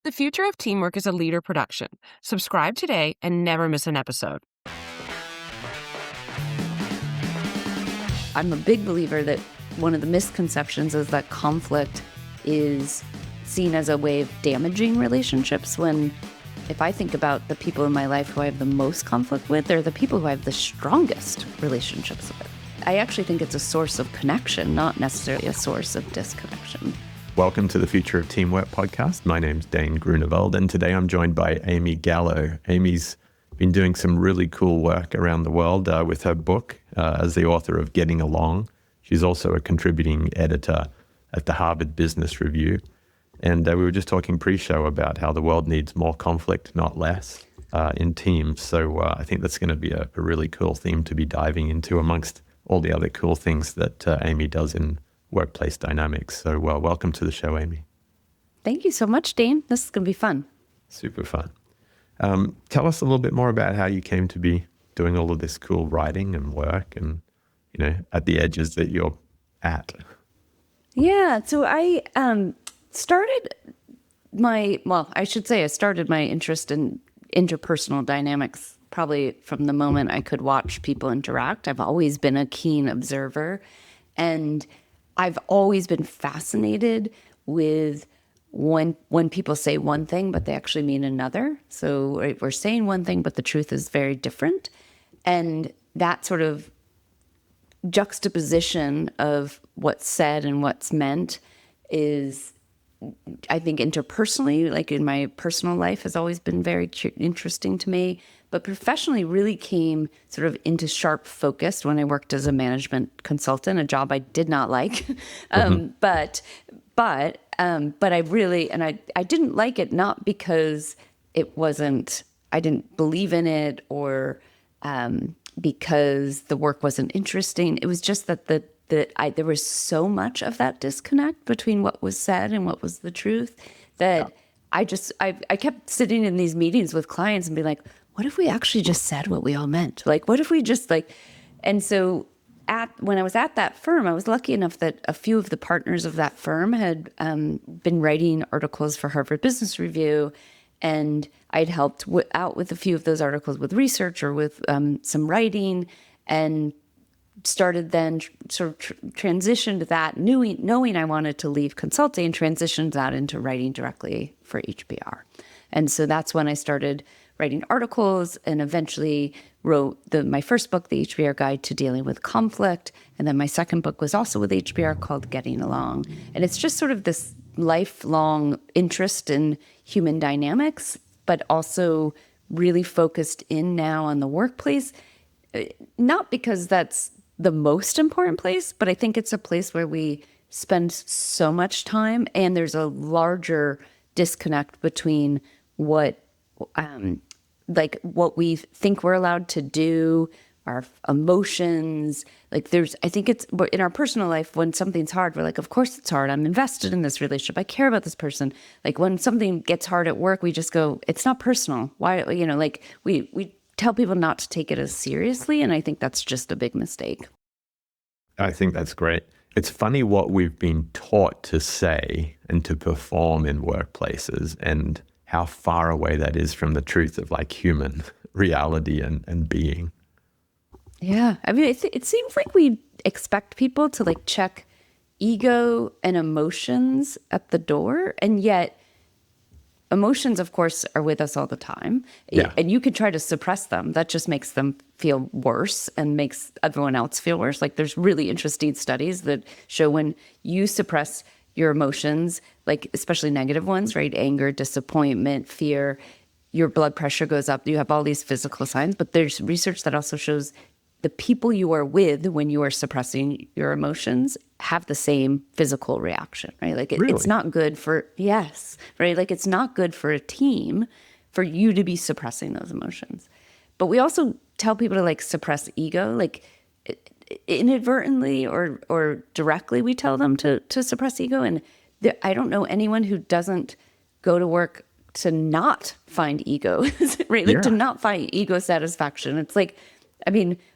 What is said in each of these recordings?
The Future of Teamwork is a Leader production. Subscribe today and never miss an episode. I'm a big believer that one of the misconceptions is that conflict is seen as a way of damaging relationships, when if I think about the people in my life who I have the most conflict with, they're the people who I have the strongest relationships with. I actually think it's a source of connection, not necessarily a source of disconnection. Welcome to the Future of Teamwork podcast. My name's Dane Groeneveld, and today I'm joined by Amy Gallo. Amy's been doing some really cool work around the world with her book as the author of Getting Along. She's also a contributing editor at the Harvard Business Review. And we were just talking pre-show about how the world needs more conflict, not less, in teams. So I think that's going to be a really cool theme to be diving into amongst all the other cool things that Amy does in workplace dynamics. So welcome to the show, Amy. Thank you so much, Dane. This is going to be fun. Super fun. Tell us a little bit more about how you came to be doing all of this cool writing and work and, at the edges that you're at. Yeah, so I started my interest in interpersonal dynamics probably from the moment I could watch people interact. I've always been a keen observer, and I've always been fascinated with when people say one thing, but they actually mean another. So we're saying one thing, but the truth is very different. And that sort of juxtaposition of what's said and what's meant is, I think, interpersonally, like in my personal life, has always been very interesting to me. But professionally really came sort of into sharp focus when I worked as a management consultant, a job I did not like. But I really, and I didn't like it, not because I didn't believe in it or because the work wasn't interesting. It was just that there was so much of that disconnect between what was said and what was the truth that I kept sitting in these meetings with clients and be like, what if we actually just said what we all meant? Like, what if we just and so when I was at that firm, I was lucky enough that a few of the partners of that firm had been writing articles for Harvard Business Review, and I'd helped out with a few of those articles with research or with some writing, and started then sort of transitioned that, knowing I wanted to leave consulting, and transitioned that into writing directly for HBR. And so that's when I started writing articles and eventually wrote my first book, The HBR Guide to Dealing with Conflict. And then my second book was also with HBR called Getting Along. And it's just sort of this lifelong interest in human dynamics, but also really focused in now on the workplace. Not because that's the most important place, but I think it's a place where we spend so much time, and there's a larger disconnect between what we think we're allowed to do, our emotions. I think it's in our personal life, when something's hard, we're like, of course it's hard. I'm invested in this relationship. I care about this person. Like when something gets hard at work, we just go, it's not personal. Why, we tell people not to take it as seriously. And I think that's just a big mistake. I think that's great. It's funny what we've been taught to say and to perform in workplaces, and how far away that is from the truth of human reality and being. Yeah. I mean, it seems like we expect people to check ego and emotions at the door. And yet emotions, of course, are with us all the time. Yeah. And you can try to suppress them. That just makes them feel worse and makes everyone else feel worse. There's really interesting studies that show when you suppress your emotions, especially negative ones, right? Anger, disappointment, fear, your blood pressure goes up. You have all these physical signs, but there's research that also shows the people you are with when you are suppressing your emotions have the same physical reaction, right? Really? It's not good for, yes, right? It's not good for a team for you to be suppressing those emotions. But we also tell people to suppress ego, inadvertently or directly we tell them to suppress ego. And I don't know anyone who doesn't go to work to not find ego, right? To not find ego satisfaction. It's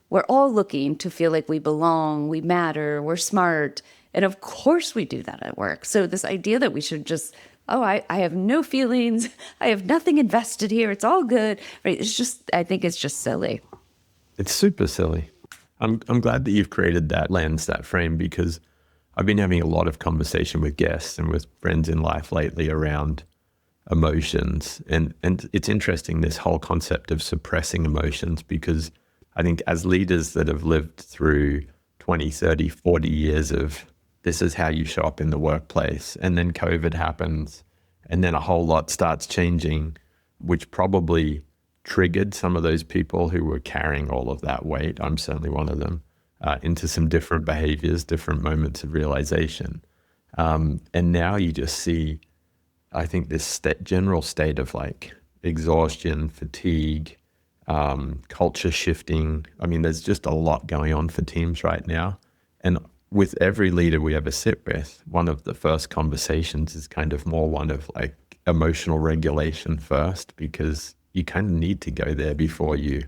we're all looking to feel like we belong, we matter, we're smart. And of course we do that at work. So this idea that we should just oh, I have no feelings. I have nothing invested here. It's all good. Right. It's just, I think it's just silly. It's super silly. I'm glad that you've created that lens, that frame, because I've been having a lot of conversation with guests and with friends in life lately around emotions. And it's interesting, this whole concept of suppressing emotions, because I think as leaders that have lived through 20, 30, 40 years of this is how you show up in the workplace, and then COVID happens, and then a whole lot starts changing, which probably triggered some of those people who were carrying all of that weight. I'm certainly one of them, into some different behaviors, different moments of realization. And now you just see, I think, this general state of like exhaustion, fatigue, culture shifting. I mean, there's just a lot going on for teams right now. And with every leader we ever sit with, one of the first conversations is kind of more one of like emotional regulation first, because you kind of need to go there before you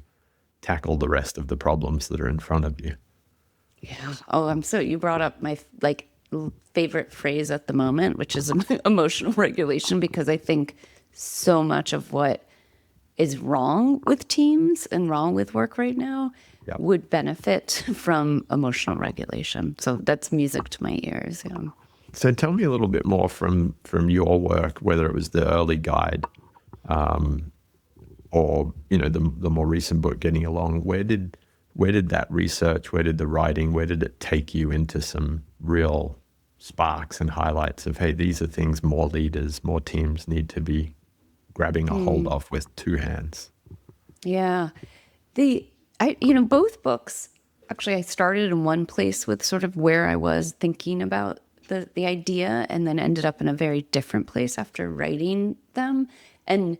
tackle the rest of the problems that are in front of you. Yeah. Oh, you brought up my like favorite phrase at the moment, which is emotional regulation, because I think so much of what is wrong with teams and wrong with work right now would benefit from emotional regulation. So that's music to my ears. Yeah. So tell me a little bit more from your work, whether it was the early guide, or the more recent book, Getting Along. Where did that research, where did the writing, where did it take you into some real sparks and highlights of, hey, these are things more leaders, more teams need to be grabbing a hold of with two hands? Yeah. Both books, actually, I started in one place with sort of where I was thinking about the idea, and then ended up in a very different place after writing them. And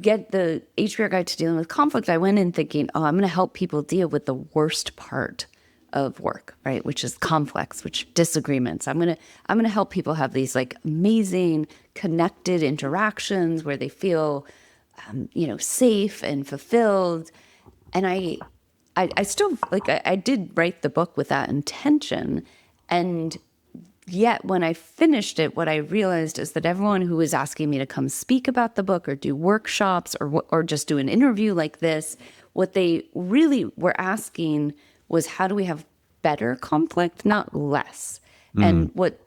get the HBR Guide to Dealing with Conflict, I went in thinking, I'm going to help people deal with the worst part of work, right? Which is conflicts, which disagreements. I'm going to help people have these like amazing connected interactions where they feel, safe and fulfilled. And I still I did write the book with that intention. And yet when I finished it, what I realized is that everyone who was asking me to come speak about the book or do workshops or just do an interview like this, what they really were asking was, how do we have better conflict, not less? And what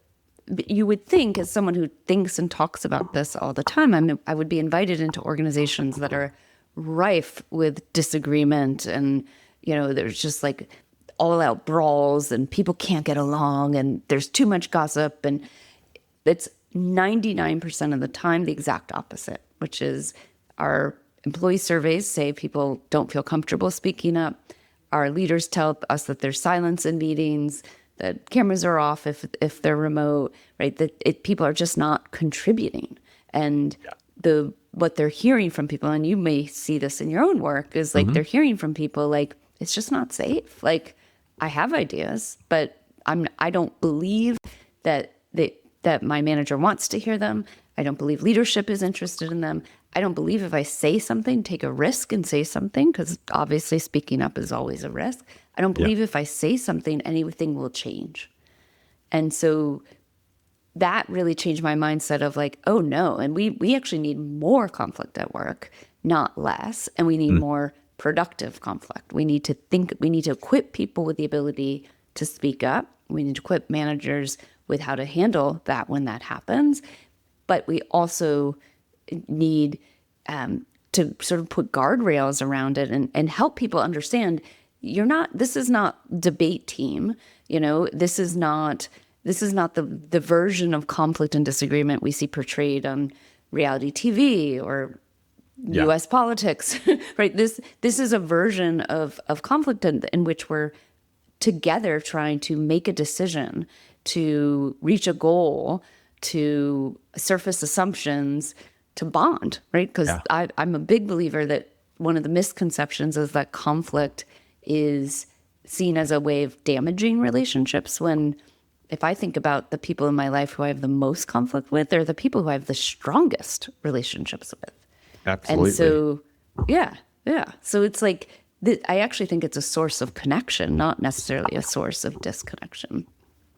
you would think, as someone who thinks and talks about this all the time, I would be invited into organizations that are rife with disagreement, and there's just like all out brawls and people can't get along and there's too much gossip. And it's 99% of the time the exact opposite, which is our employee surveys say people don't feel comfortable speaking up. Our leaders tell us that there's silence in meetings, that cameras are off if they're remote, right? That people are just not contributing. And what they're hearing from people, and you may see this in your own work, is like they're hearing from people like, it's just not safe. Like, I have ideas, but I don't believe that my manager wants to hear them. I don't believe leadership is interested in them. I don't believe if I say something, take a risk and say something, because obviously speaking up is always a risk. I don't believe if I say something, anything will change. And so that really changed my mindset of like, oh no, and we actually need more conflict at work, not less, and we need more productive conflict. We need to equip people with the ability to speak up. We need to equip managers with how to handle that when that happens. But we also need to sort of put guardrails around it and help people understand this is not debate team. This is not the version of conflict and disagreement we see portrayed on reality TV or U.S. politics, right? This is a version of conflict in which we're together trying to make a decision, to reach a goal, to surface assumptions, to bond, right? Because I'm a big believer that one of the misconceptions is that conflict is seen as a way of damaging relationships, when if I think about the people in my life who I have the most conflict with, they're the people who I have the strongest relationships with. Absolutely. And so, so it's like, I actually think it's a source of connection, not necessarily a source of disconnection.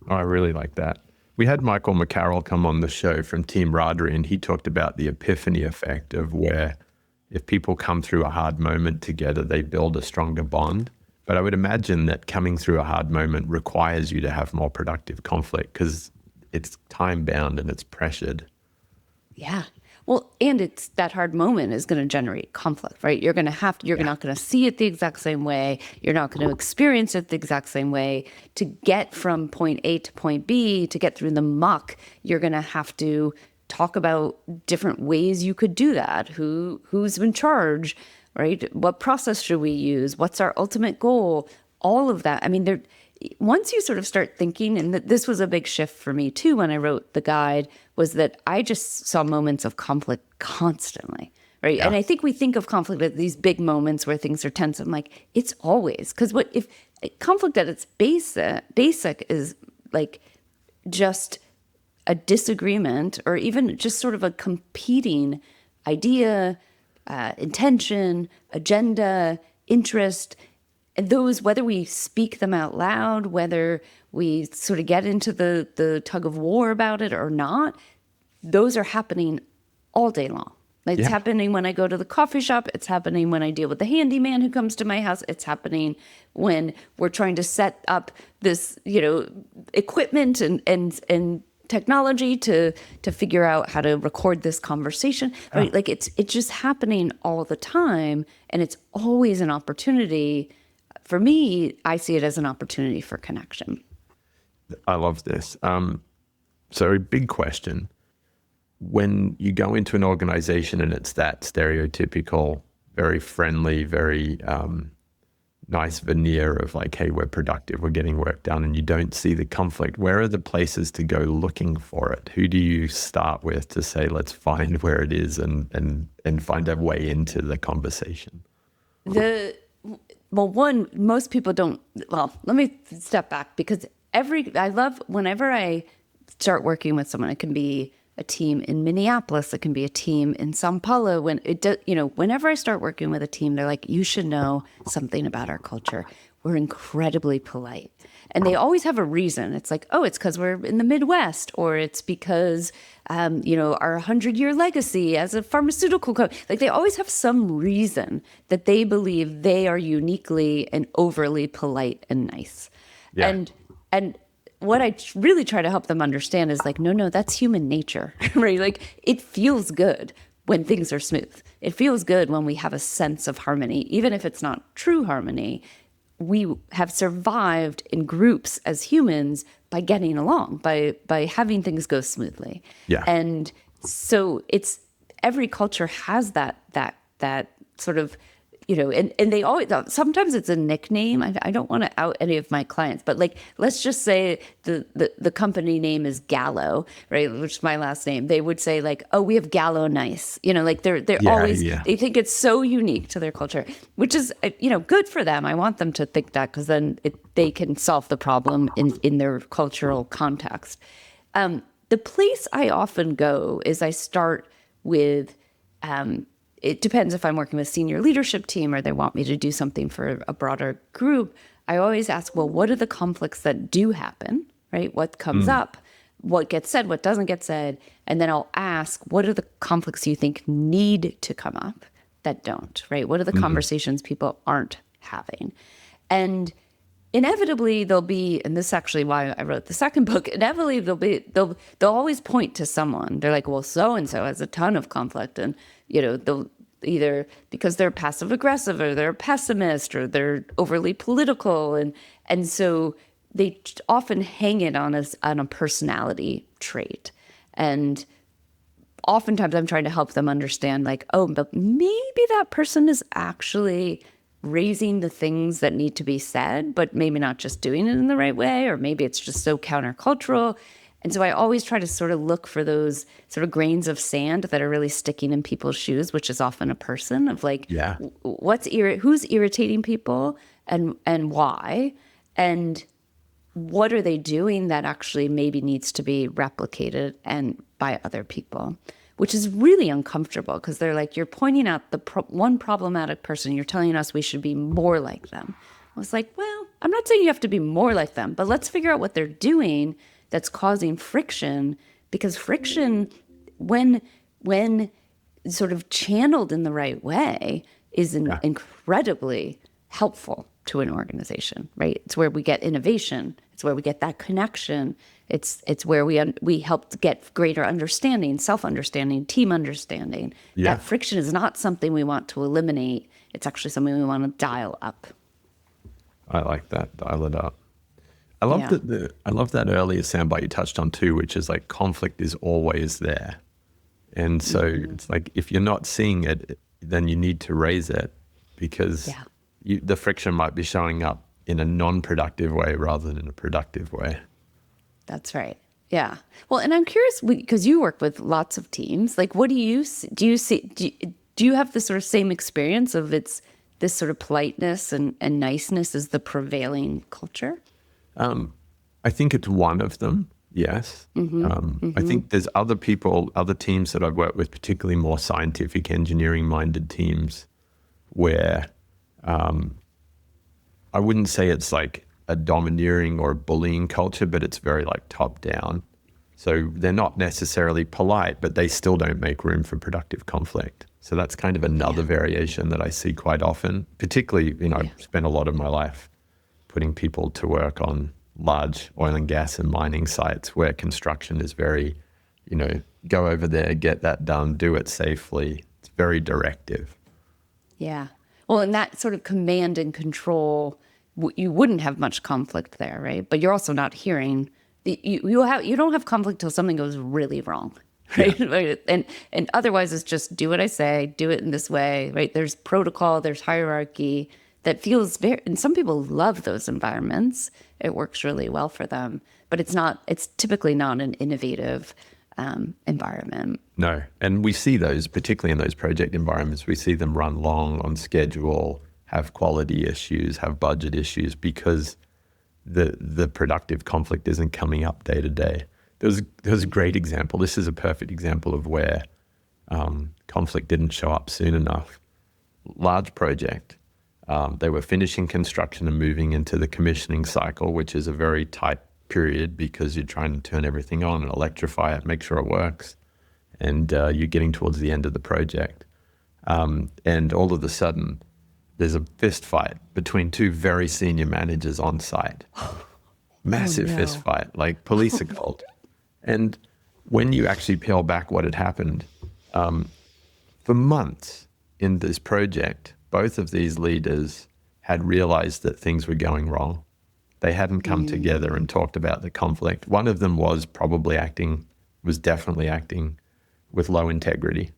Oh, I really like that. We had Michael McCarroll come on the show from Team Radery, and he talked about the epiphany effect of where if people come through a hard moment together, they build a stronger bond. But I would imagine that coming through a hard moment requires you to have more productive conflict because it's time bound and it's pressured. Yeah. Well, and it's that hard moment is going to generate conflict, right? You're not going to see it the exact same way. You're not going to experience it the exact same way. To get from point A to point B, to get through the muck, you're going to have to talk about different ways you could do that. Who's in charge, right? What process should we use? What's our ultimate goal? All of that. I mean, once you sort of start thinking, and this was a big shift for me too when I wrote the guide, was that I just saw moments of conflict constantly, right? Yeah. And I think we think of conflict as these big moments where things are tense. I'm like, it's always, because what if conflict at its basic is like just a disagreement or even just sort of a competing idea, intention, agenda, interest. And those, whether we speak them out loud, whether we sort of get into the tug of war about it or not, those are happening all day long. It's happening when I go to the coffee shop. It's happening when I deal with the handyman who comes to my house. It's happening when we're trying to set up this, equipment and technology to figure out how to record this conversation. Right? Like it's just happening all the time, and it's always an opportunity. For me, I see it as an opportunity for connection. I love this. So a big question. When you go into an organization and it's that stereotypical, very friendly, very nice veneer of like, hey, we're productive, we're getting work done, and you don't see the conflict, where are the places to go looking for it? Who do you start with to say, let's find where it is and find a way into the conversation? Well, one, most people don't, well, let me step back because I love whenever I start working with someone, it can be a team in Minneapolis, it can be a team in Sao Paulo. Whenever I start working with a team, they're like, you should know something about our culture. We're incredibly polite. And they always have a reason. It's like, oh, it's because we're in the Midwest, or it's because, our 100-year legacy as a pharmaceutical company. Like they always have some reason that they believe they are uniquely and overly polite and nice. Yeah. And what I really try to help them understand is like, no, that's human nature, right? Like it feels good when things are smooth. It feels good when we have a sense of harmony, even if it's not true harmony. We have survived in groups as humans by getting along, by having things go smoothly. Yeah. And so every culture has that sort of, and they always, sometimes it's a nickname. I don't want to out any of my clients, but like, let's just say the company name is Gallo, right? Which is my last name. They would say like, oh, we have Gallo nice, like they're always, they think it's so unique to their culture, which is, good for them. I want them to think that because then they can solve the problem in their cultural context. The place I often go is I start with, it depends if I'm working with a senior leadership team or they want me to do something for a broader group. I always ask, well, what are the conflicts that do happen, right? What comes up, what gets said, what doesn't get said? And then I'll ask, what are the conflicts you think need to come up that don't, right? What are the conversations people aren't having? And inevitably there'll be, and this is actually why I wrote the second book, inevitably they'll always point to someone. They're like, well, so-and-so has a ton of conflict. And, they'll either because they're passive aggressive or they're pessimist or they're overly political. And so they often hang it on a personality trait. And oftentimes I'm trying to help them understand like, oh, but maybe that person is actually raising the things that need to be said, but maybe not just doing it in the right way, or maybe it's just so countercultural. And so I always try to sort of look for those sort of grains of sand that are really sticking in people's shoes, which is often a person of like, who's irritating people and why, and what are they doing that actually maybe needs to be replicated and by other people, which is really uncomfortable because they're like, you're pointing out the one problematic person, you're telling us we should be more like them. I was like, well, I'm not saying you have to be more like them, but let's figure out what they're doing that's causing friction, because friction, when sort of channeled in the right way, is incredibly helpful to an organization, right? It's where we get innovation. It's where we get that connection. It's where we help get greater understanding, self-understanding, team understanding. Yeah. That friction is not something we want to eliminate. It's actually something we want to dial up. I like that. Dial it up. I love I love that earlier soundbite you touched on too, which is like conflict is always there. And so it's like, if you're not seeing it, then you need to raise it, because the friction might be showing up in a non-productive way rather than in a productive way. That's right. Yeah. Well, and I'm curious, because you work with lots of teams, like, what do you have the sort of same experience of this sort of politeness and niceness as the prevailing culture? I think it's one of them. Yes. I think there's other teams that I've worked with, particularly more scientific engineering minded teams, where I wouldn't say it's like a domineering or bullying culture, but it's very like top down. So they're not necessarily polite, but they still don't make room for productive conflict. So that's kind of another variation that I see quite often, particularly, I've spent a lot of my life putting people to work on large oil and gas and mining sites where construction is very, go over there, get that done, do it safely. It's very directive. Yeah. Well, and that sort of command and control, you wouldn't have much conflict there, right? But you're also not hearing, you don't have conflict till something goes really wrong, right? Yeah. And otherwise it's just do what I say, do it in this way, right? There's protocol, there's hierarchy that feels very, and some people love those environments. It works really well for them, but it's typically not an innovative environment. No. And we see those, particularly in those project environments, we see them run long on schedule, have quality issues, have budget issues, because the productive conflict isn't coming up day to day. There was a great example. This is a perfect example of where conflict didn't show up soon enough. Large project. They were finishing construction and moving into the commissioning cycle, which is a very tight period because you're trying to turn everything on and electrify it, make sure it works. And you're getting towards the end of the project. And all of a sudden, there's a fist fight between two very senior managers on site. Massive fist fight, like police are called. And when you actually peel back what had happened, for months in this project, both of these leaders had realized that things were going wrong. They hadn't come together and talked about the conflict. One of them was definitely acting with low integrity.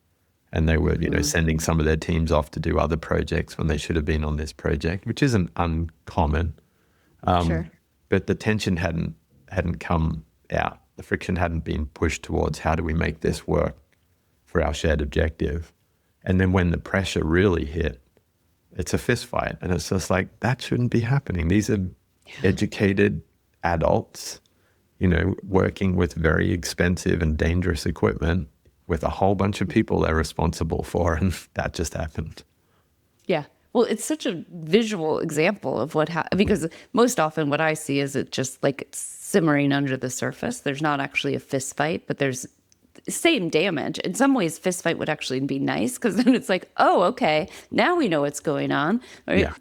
And they were, sending some of their teams off to do other projects when they should have been on this project, which isn't uncommon. Sure. But the tension hadn't come out. The friction hadn't been pushed towards how do we make this work for our shared objective. And then when the pressure really hit, it's a fist fight. And it's just like, that shouldn't be happening. These are educated adults, working with very expensive and dangerous equipment with a whole bunch of people they're responsible for. And that just happened. Yeah. Well, it's such a visual example of what happened, because most often what I see is it just like it's simmering under the surface. There's not actually a fist fight, but there's same damage. In some ways, fist fight would actually be nice, because then it's like, oh, okay, now we know what's going on. Right? Yeah.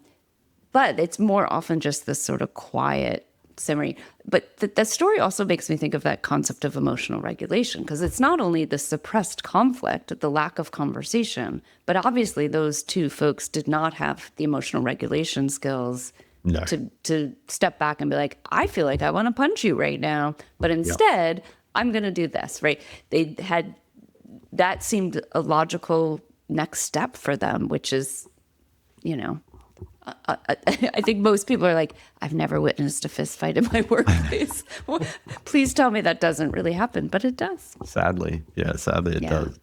But it's more often just this sort of quiet simmering. But that story also makes me think of that concept of emotional regulation, because it's not only the suppressed conflict, the lack of conversation, but obviously those two folks did not have the emotional regulation skills to step back and be like, I feel like I want to punch you right now, but instead I'm going to do this, right? That seemed a logical next step for them, which is, I think most people are like, I've never witnessed a fist fight in my workplace. Please tell me that doesn't really happen, but it does. Sadly it does.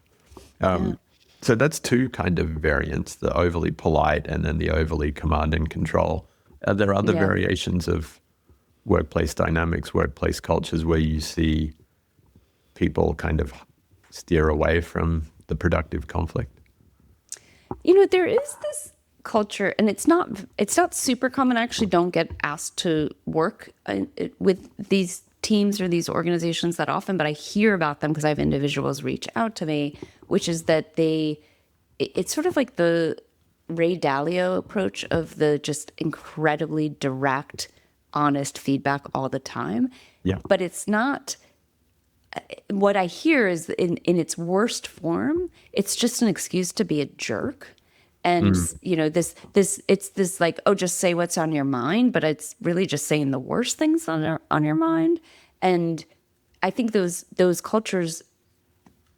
So that's two kind of variants, the overly polite and then the overly command and control. Are there other variations of workplace dynamics, workplace cultures where you see people kind of steer away from the productive conflict? There is this culture, and it's not super common. I actually don't get asked to work with these teams or these organizations that often, but I hear about them because I have individuals reach out to me, which is that it's sort of like the Ray Dalio approach of the just incredibly direct, honest feedback all the time. Yeah. But it's not, what I hear is in its worst form, it's just an excuse to be a jerk. And, it's this like, oh, just say what's on your mind, but it's really just saying the worst things on your mind. And I think those cultures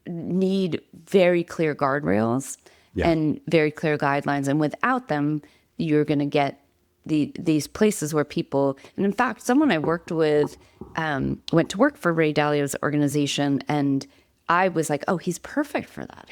need very clear guardrails and very clear guidelines. And without them, you're going to get these places where people, and in fact, someone I worked with went to work for Ray Dalio's organization, and I was like, oh, he's perfect for that.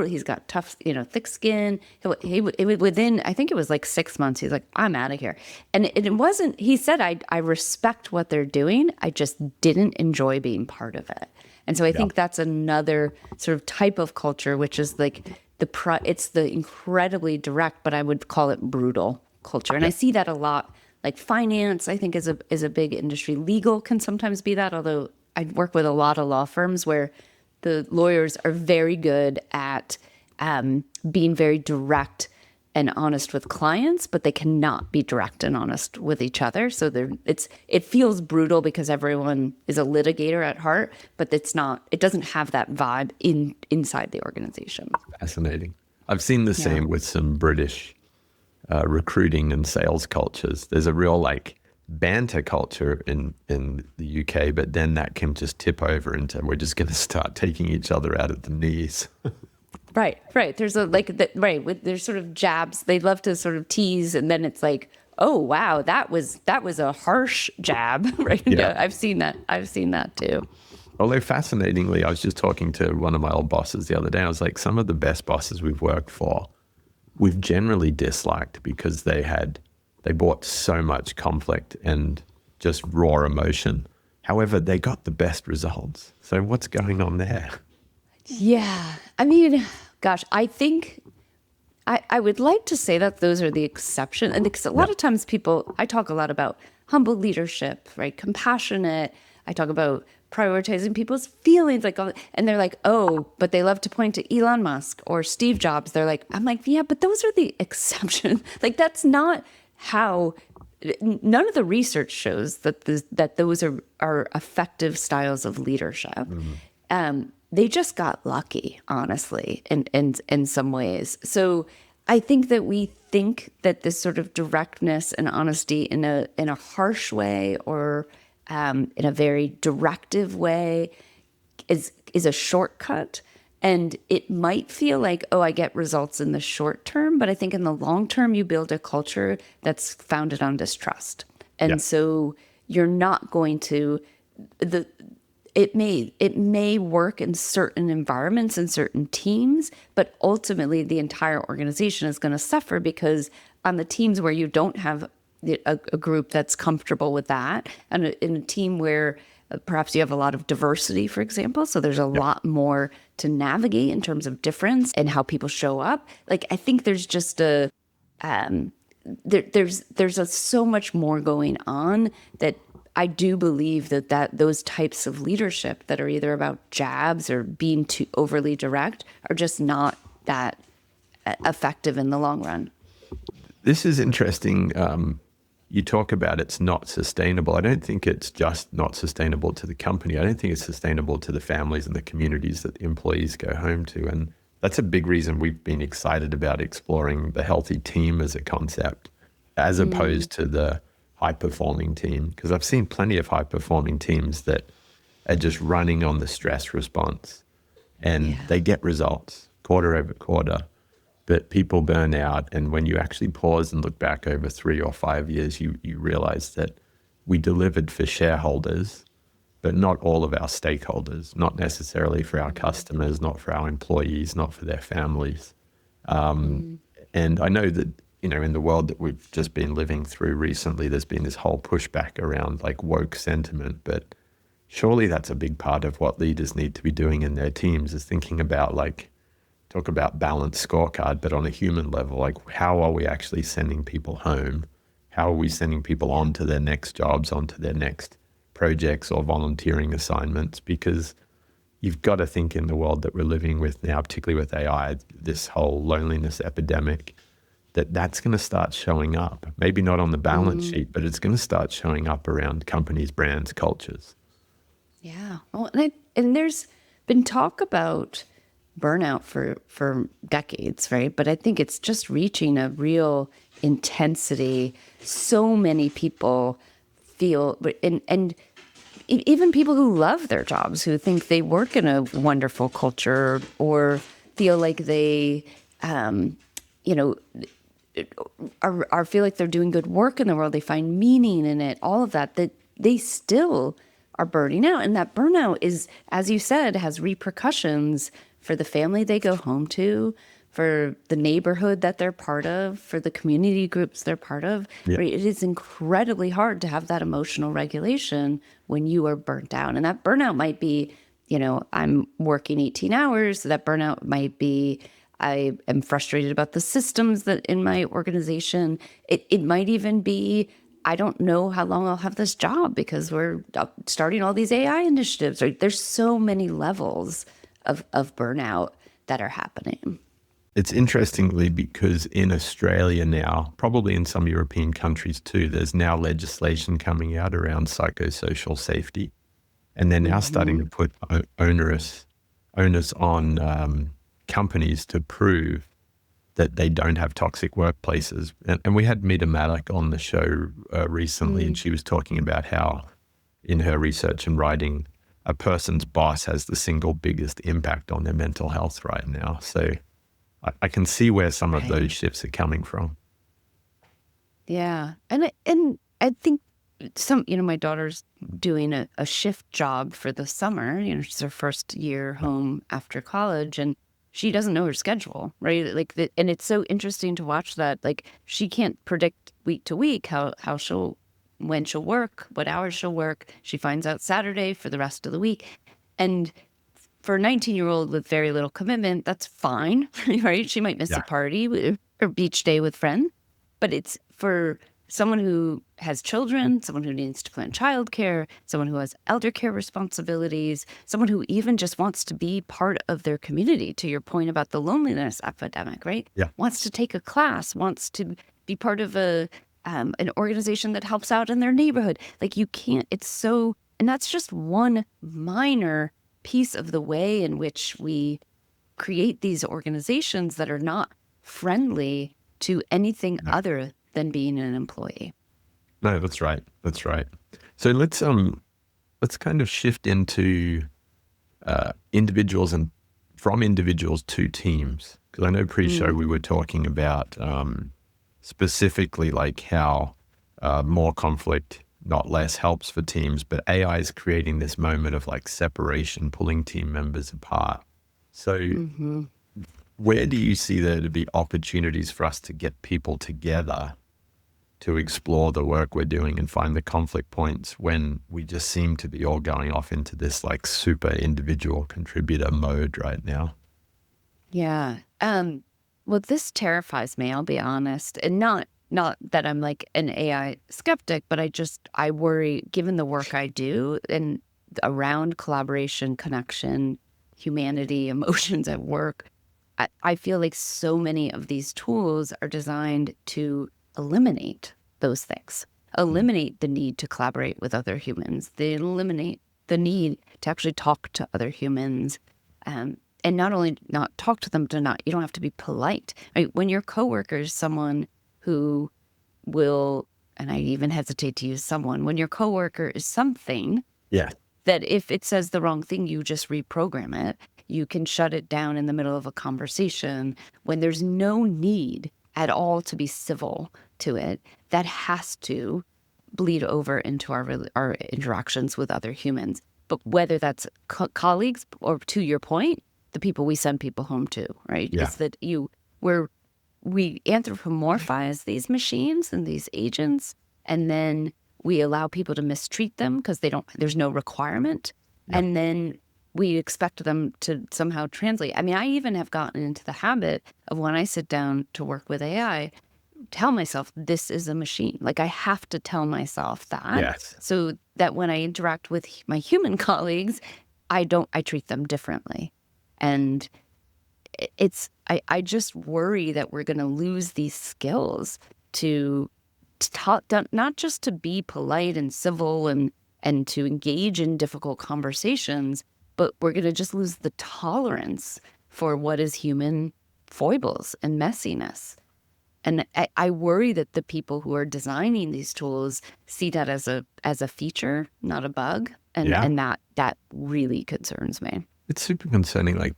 He's got tough, thick skin. Within, I think it was like 6 months, he's like, I'm out of here. And it wasn't, he said, I respect what they're doing. I just didn't enjoy being part of it. And so I think that's another sort of type of culture, which is like it's the incredibly direct, but I would call it brutal culture. And I see that a lot. Like finance, I think is a big industry. Legal can sometimes be that, although I work with a lot of law firms where the lawyers are very good at being very direct and honest with clients, but they cannot be direct and honest with each other. So it feels brutal because everyone is a litigator at heart, but it doesn't have that vibe inside the organization. Fascinating. I've seen the same with some British recruiting and sales cultures. There's a real like banter culture in the UK, but then that can just tip over into we're just going to start taking each other out at the knees. Right. There's there's sort of jabs. They love to sort of tease, and then it's like, oh wow, that was a harsh jab, right? Yeah, I've seen that too. Although fascinatingly, I was just talking to one of my old bosses the other day. I was like, some of the best bosses we've worked for, we've generally disliked because they brought so much conflict and just raw emotion. However, they got the best results. So what's going on there? Yeah. I mean, gosh, I think I would like to say that those are the exception. And because a lot of times I talk a lot about humble leadership, right? Compassionate. I talk about prioritizing people's feelings, and they're like, oh, but they love to point to Elon Musk or Steve Jobs. I'm like, yeah, but those are the exception. Like, that's not how. None of the research shows that those are effective styles of leadership. Mm-hmm. They just got lucky, honestly, in some ways. So I think that we think that this sort of directness and honesty in a harsh way or in a very directive way is a shortcut. And it might feel like, oh, I get results in the short term, but I think in the long term, you build a culture that's founded on distrust. And so you're not going to, it may work in certain environments and certain teams, but ultimately the entire organization is going to suffer because on the teams where you don't have a group that's comfortable with that, and in a team where perhaps you have a lot of diversity, for example, so there's a lot more to navigate in terms of difference and how people show up. Like, I think there's just there's so much more going on that I do believe that those types of leadership that are either about jabs or being too overly direct are just not that effective in the long run. This is interesting. You talk about it's not sustainable. I don't think it's just not sustainable to the company. I don't think it's sustainable to the families and the communities that the employees go home to. And that's a big reason we've been excited about exploring the healthy team as a concept, as opposed to the high-performing team. Because I've seen plenty of high-performing teams that are just running on the stress response. And they get results quarter over quarter. But people burn out, and when you actually pause and look back over 3 or 5 years, you realize that we delivered for shareholders, but not all of our stakeholders, not necessarily for our customers, not for our employees, not for their families. And I know that, in the world that we've just been living through recently, there's been this whole pushback around like woke sentiment, but surely that's a big part of what leaders need to be doing in their teams, is thinking about talk about balanced scorecard, but on a human level, like how are we actually sending people home? How are we sending people on to their next jobs, on to their next projects or volunteering assignments, because you've got to think in the world that we're living with now, particularly with AI, this whole loneliness epidemic, that's going to start showing up. Maybe not on the balance sheet, but it's going to start showing up around companies, brands, cultures. Yeah. Well, and there's been talk about burnout for decades, right? But I think it's just reaching a real intensity. So many people feel, and even people who love their jobs, who think they work in a wonderful culture or feel like they, you know, are feel like they're doing good work in the world. They find meaning in it. All of that they still are burning out, and that burnout is, as you said, has repercussions for the family they go home to, for the neighborhood that they're part of, for the community groups they're part of. Yeah. Right? It is incredibly hard to have that emotional regulation when you are burnt out. And that burnout might be, I'm working 18 hours. That burnout might be, I am frustrated about the systems that in my organization. It might even be, I don't know how long I'll have this job because we're starting all these AI initiatives. Right? There's so many levels of burnout that are happening. It's interestingly because in Australia now, probably in some European countries too, there's now legislation coming out around psychosocial safety. And they're now starting to put onus on companies to prove that they don't have toxic workplaces. And we had Mita Malek on the show recently, and she was talking about how in her research and writing, a person's boss has the single biggest impact on their mental health right now. So I can see where some of those shifts are coming from. Yeah. And I think my daughter's doing a shift job for the summer. She's her first year home after college, and she doesn't know her schedule, right? And it's so interesting to watch that. Like, she can't predict week to week when she'll work, what hours she'll work. She finds out Saturday for the rest of the week. And for a 19-year-old with very little commitment, that's fine, right? She might miss a party or beach day with friends, but it's for someone who has children, someone who needs to plan childcare, someone who has elder care responsibilities, someone who even just wants to be part of their community, to your point about the loneliness epidemic, right? Yeah. Wants to take a class, wants to be part of an organization that helps out in their neighborhood. Like, you can't, and that's just one minor piece of the way in which we create these organizations that are not friendly to anything other than being an employee. No, that's right. That's right. So let's kind of shift into individuals and from individuals to teams, because I know pre-show we were talking about specifically like how more conflict, not less, helps for teams, but AI is creating this moment of like separation, pulling team members apart. So where do you see there to be opportunities for us to get people together to explore the work we're doing and find the conflict points when we just seem to be all going off into this like super individual contributor mode right now? Yeah. Well, this terrifies me, I'll be honest. And not that I'm like an AI skeptic, but I worry, given the work I do and around collaboration, connection, humanity, emotions at work, I feel like so many of these tools are designed to eliminate those things, eliminate the need to collaborate with other humans. They eliminate the need to actually talk to other humans. And not only not talk to them, you don't have to be polite. Right? When your coworker is someone who will, and I even hesitate to use someone, when your coworker is something that if it says the wrong thing, you just reprogram it. You can shut it down in the middle of a conversation when there's no need at all to be civil to it. That has to bleed over into our interactions with other humans. But whether that's colleagues or, to your point, the people we send people home to, right? Yeah. Is that we anthropomorphize these machines and these agents, and then we allow people to mistreat them because there's no requirement. Yeah. And then we expect them to somehow translate. I mean, I even have gotten into the habit of, when I sit down to work with AI, tell myself this is a machine. Like, I have to tell myself that. Yes. So that when I interact with my human colleagues, I treat them differently. And I just worry that we're going to lose these skills to talk, not just to be polite and civil and to engage in difficult conversations, but we're going to just lose the tolerance for what is human foibles and messiness. And I worry that the people who are designing these tools see that as a feature, not a bug. And that really concerns me. It's super concerning. Like,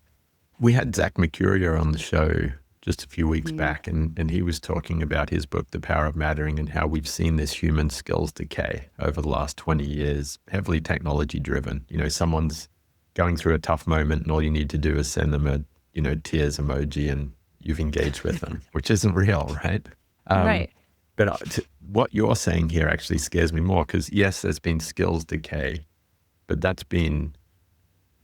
we had Zach Mercurio on the show just a few weeks back, and he was talking about his book, The Power of Mattering, and how we've seen this human skills decay over the last 20 years, heavily technology driven. You know, someone's going through a tough moment and all you need to do is send them a, tears emoji and you've engaged with them, which isn't real, right? Right. But what you're saying here actually scares me more, because yes, there's been skills decay, but that's been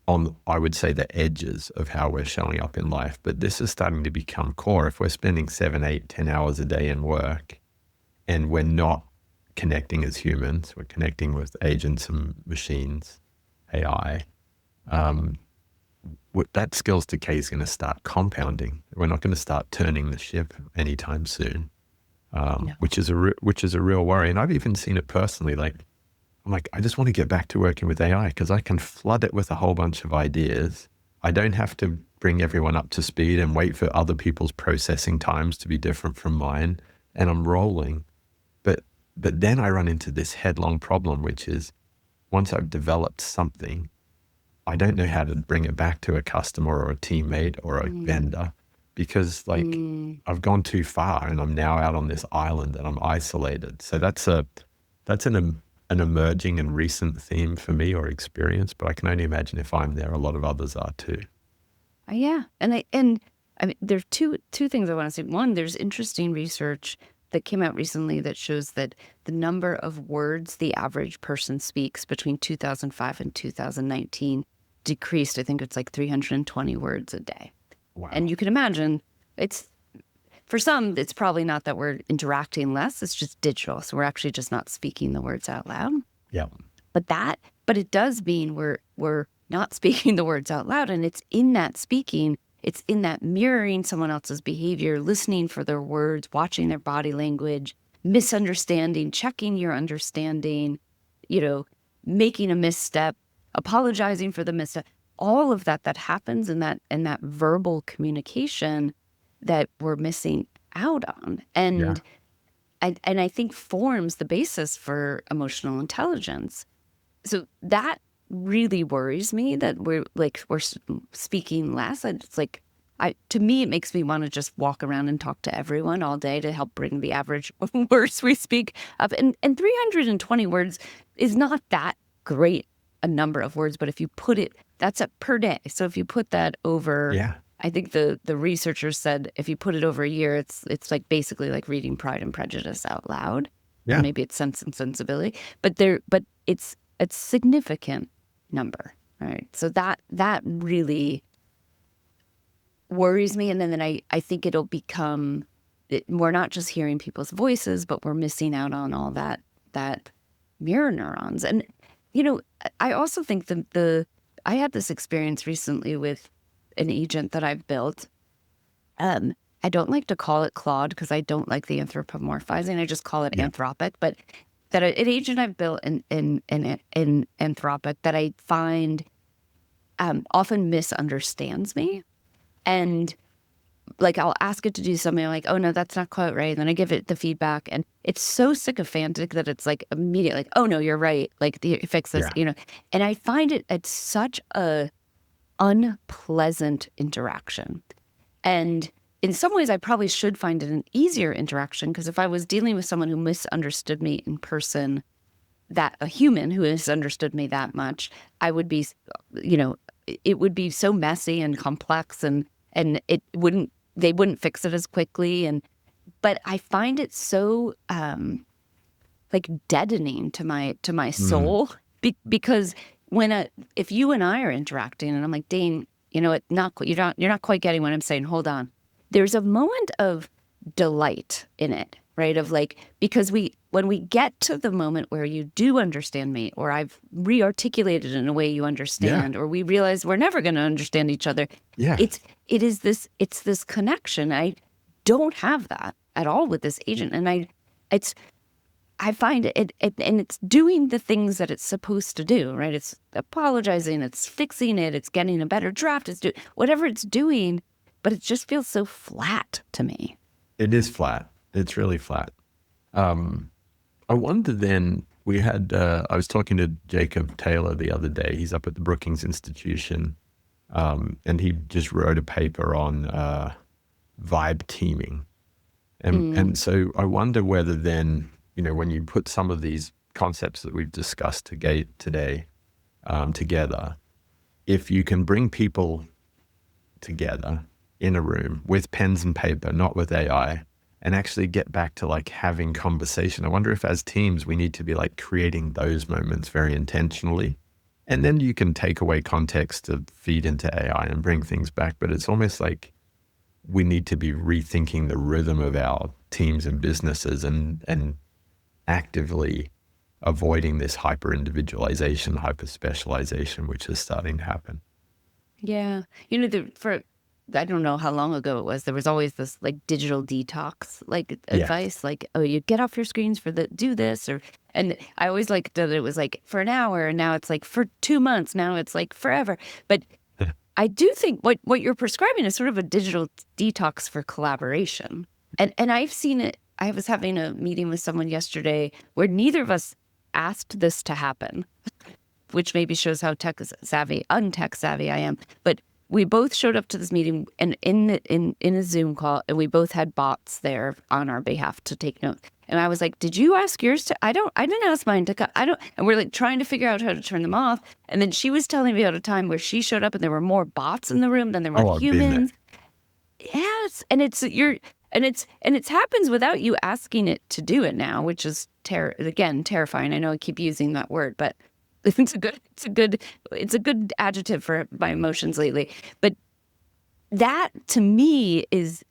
on, I would say, the edges of how we're showing up in life. But this is starting to become core. If we're spending 7, 8, 10 hours a day in work and we're not connecting as humans, we're connecting with agents and machines, AI, that skills decay is going to start compounding. We're not going to start turning the ship anytime soon, which is a real worry. And I've even seen it personally. Like, I'm like, I just want to get back to working with AI because I can flood it with a whole bunch of ideas. I don't have to bring everyone up to speed and wait for other people's processing times to be different from mine. And I'm rolling. But then I run into this headlong problem, which is once I've developed something, I don't know how to bring it back to a customer or a teammate or a vendor, because I've gone too far and I'm now out on this island and I'm isolated. So that's an emerging and recent theme for me, or experience, but I can only imagine if I'm there, a lot of others are too. Yeah. And I mean, there's two things I want to say. One, there's interesting research that came out recently that shows that the number of words the average person speaks between 2005 and 2019 decreased. I think it's like 320 words a day. Wow. And you can imagine for some, it's probably not that we're interacting less, it's just digital. So we're actually just not speaking the words out loud. Yeah. But it does mean we're not speaking the words out loud. And it's in that speaking, it's in that mirroring someone else's behavior, listening for their words, watching their body language, misunderstanding, checking your understanding, making a misstep, apologizing for the misstep. All of that happens in that verbal communication that we're missing out on. And I think forms the basis for emotional intelligence. So that really worries me, that we're speaking less. It's like, to me, it makes me want to just walk around and talk to everyone all day to help bring the average words we speak up. And 320 words is not that great a number of words, but if you put it, that's per day. So if you put that over, I think the researchers said if you put it over a year, it's like basically like reading Pride and Prejudice out loud. Yeah. Maybe it's Sense and Sensibility, but it's a significant number, right? So that really worries me. And then I think it'll become, we're not just hearing people's voices, but we're missing out on all that mirror neurons. And, I also think I had this experience recently with an agent that I've built. I don't like to call it Claude because I don't like the anthropomorphizing. I just call it Anthropic. But that an agent I've built in Anthropic that I find often misunderstands me. And like, I'll ask it to do something like, oh, no, that's not quite right. And then I give it the feedback. And it's so sycophantic that it's like immediate, like, oh, no, you're right. Like, fix this, And I find it's such a unpleasant interaction. And in some ways, I probably should find it an easier interaction, because if I was dealing with someone who misunderstood me in person, that a human who misunderstood me that much, I would be, it would be so messy and complex, and they wouldn't fix it as quickly. But I find it so like deadening to my soul, because if you and I are interacting and I'm like, Dane, you're not quite getting what I'm saying. Hold on. There's a moment of delight in it. right? Of like, because when we get to the moment where you do understand me, or I've re-articulated in a way you understand, or we realize we're never going to understand each other, Yeah. it's this connection. I don't have that at all with this agent. And I find it, and it's doing the things that it's supposed to do, right? It's apologizing, it's fixing it, it's getting a better draft, it's doing whatever it's doing, but it just feels so flat to me. It is flat. It's really flat. I wonder then, I was talking to Jacob Taylor the other day. He's up at the Brookings Institution, and he just wrote a paper on vibe teaming. And so I wonder whether then, when you put some of these concepts that we've discussed today together, if you can bring people together in a room with pens and paper, not with AI, and actually get back to like having conversation. I wonder if as teams, we need to be like creating those moments very intentionally. And then you can take away context to feed into AI and bring things back. But it's almost like we need to be rethinking the rhythm of our teams and businesses and actively avoiding this hyper individualization, hyper specialization, which is starting to happen. Yeah. I don't know how long ago it was, there was always this like digital detox, like advice, like, oh, you get off your screens do this, and I always liked that it was like for an hour, and now it's like for 2 months, now it's like forever. But I do think what you're prescribing is sort of a digital detox for collaboration. And I've seen it. I was having a meeting with someone yesterday where neither of us asked this to happen, which maybe shows how untech savvy I am. But we both showed up to this meeting and in a Zoom call, and we both had bots there on our behalf to take notes. And I was like, "Did you ask yours to?" I didn't ask mine to. And we're like trying to figure out how to turn them off. And then she was telling me about a time where she showed up and there were more bots in the room than there were humans. Yes, and it happens without you asking it to do it now, which is terrifying. I know I keep using that word, but it's a good adjective for my emotions lately. But that to me is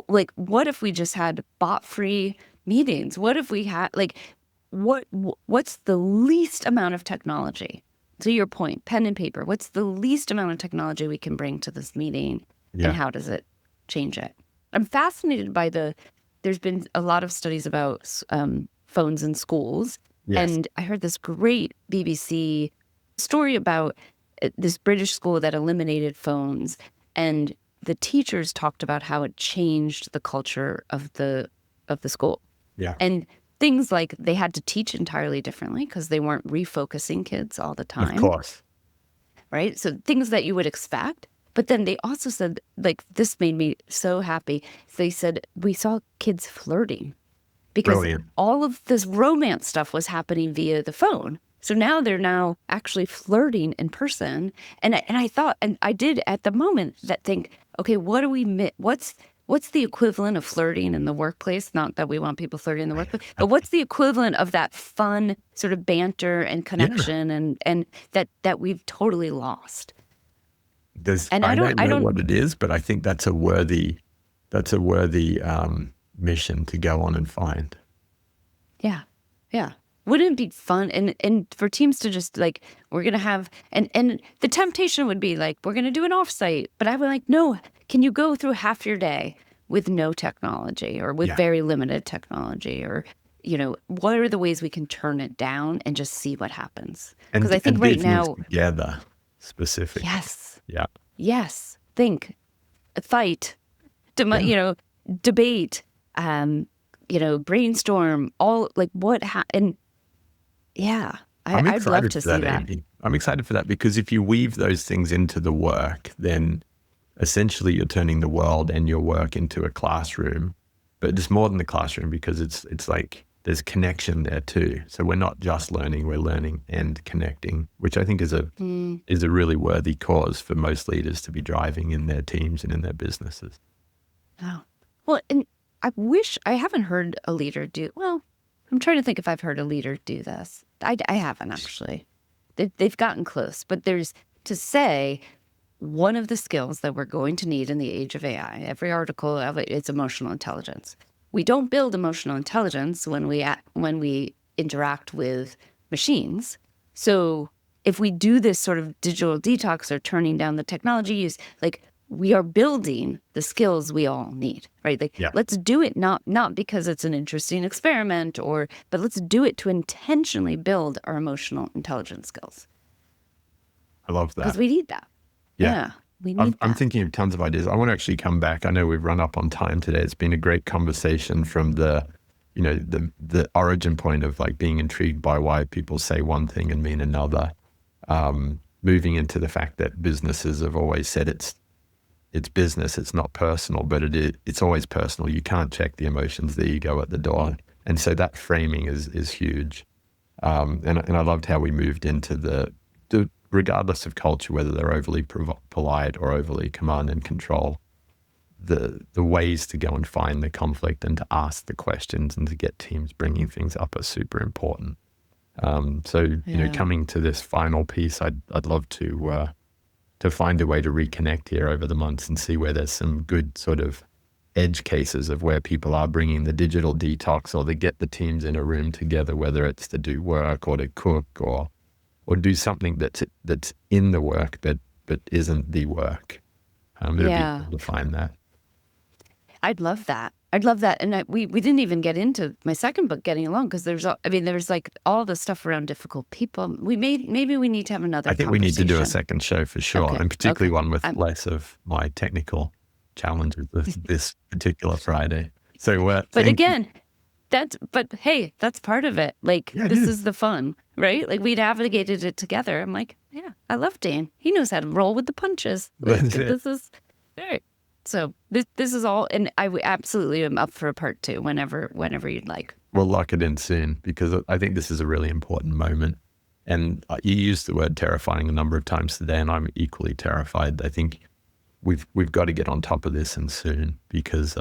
like, what if we just had bot-free meetings? What if we had what's the least amount of technology? To your point, pen and paper. What's the least amount of technology we can bring to this meeting, and how does it change it? I'm fascinated by there's been a lot of studies about phones in schools. Yes. And I heard this great BBC story about this British school that eliminated phones, and the teachers talked about how it changed the culture of the school. Yeah. And things like they had to teach entirely differently because they weren't refocusing kids all the time. Of course. Right? So things that you would expect. But then they also said, like, this made me so happy. They said, we saw kids flirting because all of this romance stuff was happening via the phone. So now they're actually flirting in person. And I thought, and I did at the moment that think, okay, what do we miss? What's the equivalent of flirting in the workplace? Not that we want people flirting in the workplace, but what's the equivalent of that fun sort of banter and connection and that we've totally lost? I don't know what it is, but I think that's a worthy mission to go on and find. Yeah. Yeah. Wouldn't it be fun? And for teams to just like, we're going to have, and the temptation would be like, we're going to do an offsite, but I would like, no, can you go through half your day with no technology or with very limited technology, or, what are the ways we can turn it down and just see what happens? Because I think right now together specific. Yes. Yeah. Yes. Think, fight, debate, brainstorm, all like and yeah, I'd love to see that. Amy. I'm excited for that because if you weave those things into the work, then essentially you're turning the world and your work into a classroom, but it's more than the classroom because it's like there's connection there too. So we're not just learning, we're learning and connecting, which I think is a really worthy cause for most leaders to be driving in their teams and in their businesses. Oh, well, and I wish I haven't heard a leader I'm trying to think if I've heard a leader do this. I haven't actually. They've gotten close, but there's to say one of the skills that we're going to need in the age of AI, every article of it, it's emotional intelligence. we don't build emotional intelligence when we interact with machines. So if we do this sort of digital detox or turning down the technology use, like, we are building the skills we all need, right? Like, let's do it not because it's an interesting experiment but let's do it to intentionally build our emotional intelligence skills. I love that. Because we need that. Yeah, we need that. I'm thinking of tons of ideas. I want to actually come back. I know we've run up on time today. It's been a great conversation from the origin point of like being intrigued by why people say one thing and mean another. Moving into the fact that businesses have always said it's business, it's not personal, but it's always personal. You can't check the emotions, the ego at the door. And so that framing is huge. And I loved how we moved into the regardless of culture, whether they're overly polite or overly command and control, the ways to go and find the conflict and to ask the questions and to get teams bringing things up are super important. Coming to this final piece, I'd love to find a way to reconnect here over the months and see where there's some good sort of edge cases of where people are bringing the digital detox, or they get the teams in a room together, whether it's to do work or to cook or do something that's in the work but isn't the work. It'd be cool to find that. I'd love that. And we didn't even get into my second book, Getting Along, because there's like all the stuff around difficult people. Maybe we need to have another. I think we need to do a second show for sure, and particularly one with less of my technical challenges this particular Friday. So, but hey, that's part of it. Like, this is the fun, right? Like, we navigated it together. I'm like, yeah, I love Dane. He knows how to roll with the punches. Like, this is very. So this is all, and I absolutely am up for a part 2 whenever you'd like. We'll lock it in soon, because I think this is a really important moment. And you used the word terrifying a number of times today, and I'm equally terrified. I think we've got to get on top of this and soon, because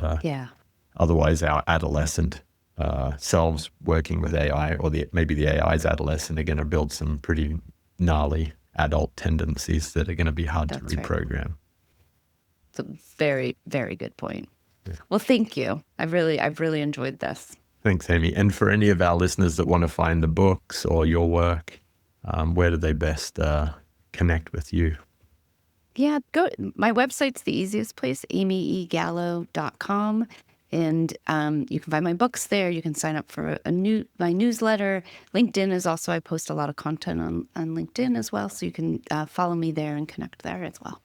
otherwise our adolescent selves working with AI, or maybe the AI's adolescent, are going to build some pretty gnarly adult tendencies that are going to be hard to reprogram. Right. It's a very, very good point. Yeah. Well, thank you. I've really enjoyed this. Thanks, Amy. And for any of our listeners that want to find the books or your work, where do they best connect with you? Yeah, my website's the easiest place, amygallo.com. And you can find my books there. You can sign up for my newsletter. LinkedIn is also, I post a lot of content on LinkedIn as well. So you can follow me there and connect there as well.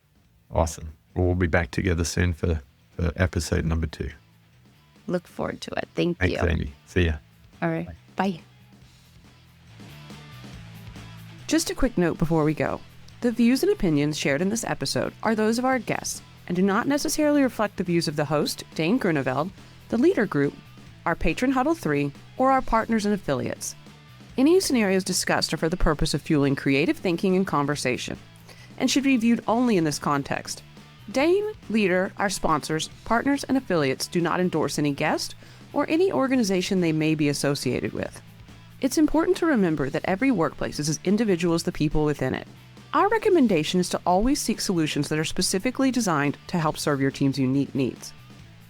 Awesome. We'll be back together soon for episode number 2. Look forward to it. Thanks, you. Thanks, Amy. See ya. All right. Bye. Just a quick note before we go. The views and opinions shared in this episode are those of our guests and do not necessarily reflect the views of the host, Dane Groeneveld, the Leader Group, our patron Huddle 3, or our partners and affiliates. Any scenarios discussed are for the purpose of fueling creative thinking and conversation, and should be viewed only in this context. Dane, Leader, our sponsors, partners, and affiliates do not endorse any guest or any organization they may be associated with. It's important to remember that every workplace is as individual as the people within it. Our recommendation is to always seek solutions that are specifically designed to help serve your team's unique needs.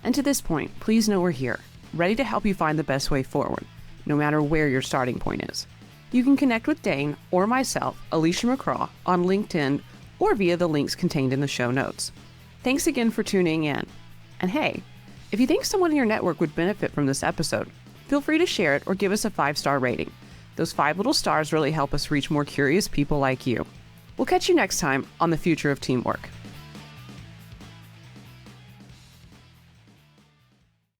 And to this point, please know we're here, ready to help you find the best way forward, no matter where your starting point is. You can connect with Dane or myself, Alicia McCraw, on LinkedIn or via the links contained in the show notes. Thanks again for tuning in. And hey, if you think someone in your network would benefit from this episode, feel free to share it or give us a 5-star rating. Those 5 little stars really help us reach more curious people like you. We'll catch you next time on The Future of Teamwork.